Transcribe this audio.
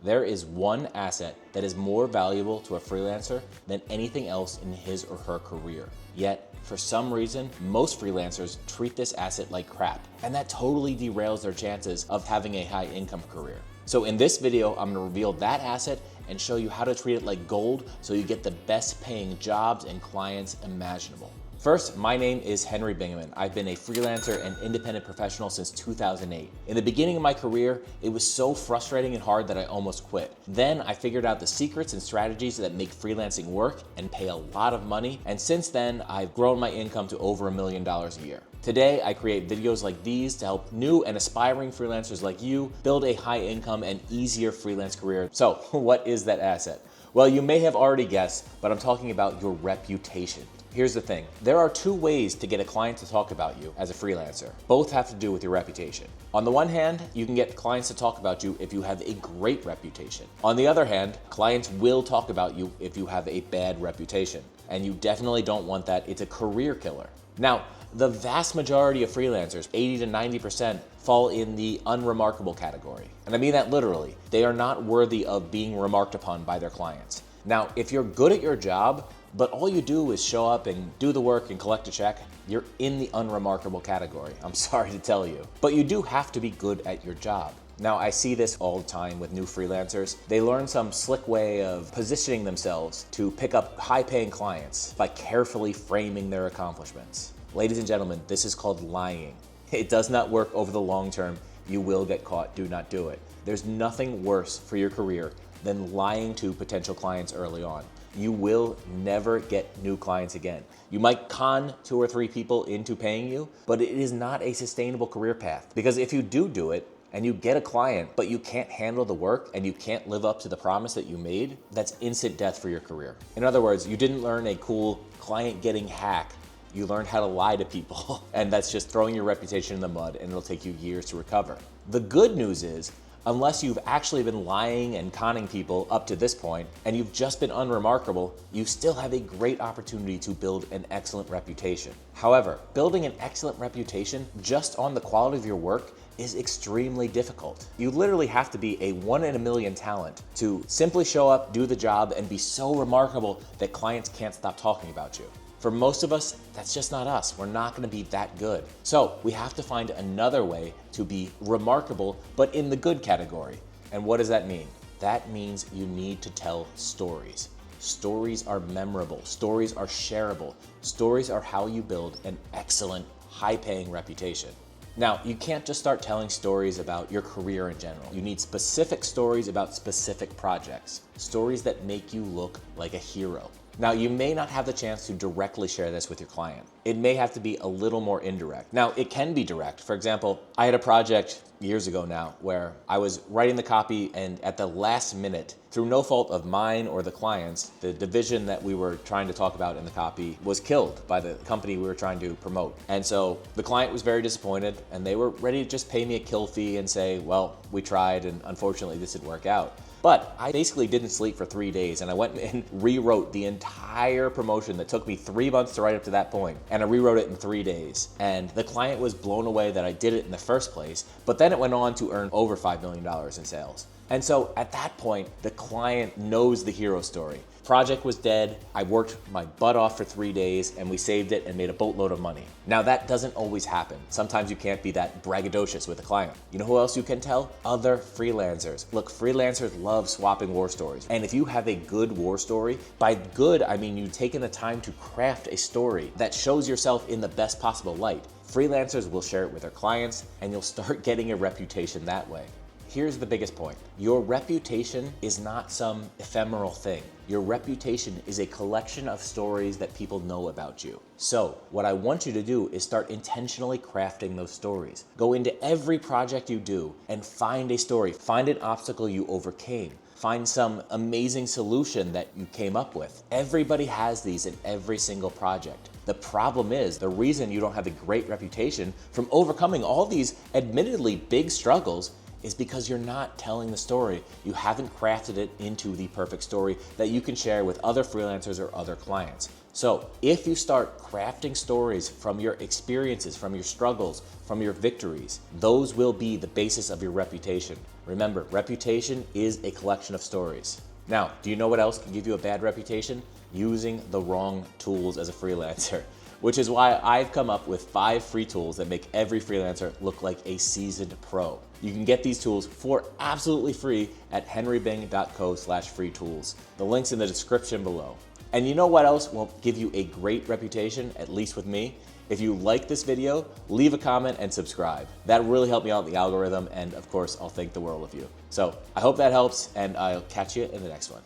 There is one asset that is more valuable to a freelancer than anything else in his or her career. Yet, for some reason, most freelancers treat this asset like crap, and that totally derails their chances of having a high income career. So in this video, I'm gonna reveal that asset and show you how to treat it like gold so you get the best paying jobs and clients imaginable. First, my name is Henry Bingaman. I've been a freelancer and independent professional since 2008. In the beginning of my career, it was so frustrating and hard that I almost quit. Then I figured out the secrets and strategies that make freelancing work and pay a lot of money. And since then, I've grown my income to over $1 million a year. Today, I create videos like these to help new and aspiring freelancers like you build a high income and easier freelance career. So what is that asset? Well, you may have already guessed, but I'm talking about your reputation. Here's the thing. There are two ways to get a client to talk about you as a freelancer. Both have to do with your reputation. On the one hand, you can get clients to talk about you if you have a great reputation. On the other hand, clients will talk about you if you have a bad reputation. And you definitely don't want that. It's a career killer. Now, the vast majority of freelancers, 80 to 90%, fall in the unremarkable category. And I mean that literally. They are not worthy of being remarked upon by their clients. Now, if you're good at your job, but all you do is show up and do the work and collect a check, you're in the unremarkable category. I'm sorry to tell you. But you do have to be good at your job. Now, I see this all the time with new freelancers. They learn some slick way of positioning themselves to pick up high-paying clients by carefully framing their accomplishments. Ladies and gentlemen, this is called lying. It does not work over the long term. You will get caught. Do not do it. There's nothing worse for your career than lying to potential clients early on. You will never get new clients again. You might con 2 or 3 people into paying you, but it is not a sustainable career path. Because if you do it and you get a client, but you can't handle the work and you can't live up to the promise that you made, that's instant death for your career. In other words, you didn't learn a cool client getting hack. You learned how to lie to people, and that's just throwing your reputation in the mud, and it'll take you years to recover. The good news is, unless you've actually been lying and conning people up to this point, and you've just been unremarkable, you still have a great opportunity to build an excellent reputation. However, building an excellent reputation just on the quality of your work is extremely difficult. You literally have to be a 1 in a million talent to simply show up, do the job, and be so remarkable that clients can't stop talking about you. For most of us, that's just not us. We're not gonna be that good. So we have to find another way to be remarkable, but in the good category. And what does that mean? That means you need to tell stories. Stories are memorable. Stories are shareable. Stories are how you build an excellent, high-paying reputation. Now, you can't just start telling stories about your career in general. You need specific stories about specific projects. Stories that make you look like a hero. Now, you may not have the chance to directly share this with your client. It may have to be a little more indirect. Now, it can be direct. For example, I had a project years ago now where I was writing the copy, and at the last minute, through no fault of mine or the client's, the division that we were trying to talk about in the copy was killed by the company we were trying to promote. And so the client was very disappointed, and they were ready to just pay me a kill fee and say, well, we tried and unfortunately this didn't work out. But I basically didn't sleep for 3 days, and I went and rewrote the entire promotion that took me 3 months to write up to that point, and I rewrote it in 3 days. And the client was blown away that I did it in the first place, but then it went on to earn over $5 million in sales. And so at that point, the client knows the hero story. Project was dead. I worked my butt off for 3 days, and we saved it and made a boatload of money. Now, that doesn't always happen. Sometimes you can't be that braggadocious with a client. You know who else you can tell? Other freelancers. Look, freelancers love swapping war stories. And if you have a good war story, by good, I mean you've taken the time to craft a story that shows yourself in the best possible light. Freelancers will share it with their clients, and you'll start getting a reputation that way. Here's the biggest point. Your reputation is not some ephemeral thing. Your reputation is a collection of stories that people know about you. So what I want you to do is start intentionally crafting those stories. Go into every project you do and find a story. Find an obstacle you overcame. Find some amazing solution that you came up with. Everybody has these in every single project. The problem is, the reason you don't have a great reputation from overcoming all these admittedly big struggles is because you're not telling the story. You haven't crafted it into the perfect story that you can share with other freelancers or other clients. So if you start crafting stories from your experiences, from your struggles, from your victories, those will be the basis of your reputation. Remember, reputation is a collection of stories. Now, do you know what else can give you a bad reputation? Using the wrong tools as a freelancer, which is why I've come up with 5 free tools that make every freelancer look like a seasoned pro. You can get these tools for absolutely free at henrybing.co/free tools. The link's in the description below. And you know what else will give you a great reputation, at least with me? If you like this video, leave a comment and subscribe. That really helped me out in the algorithm, and of course, I'll think the world of you. So I hope that helps, and I'll catch you in the next one.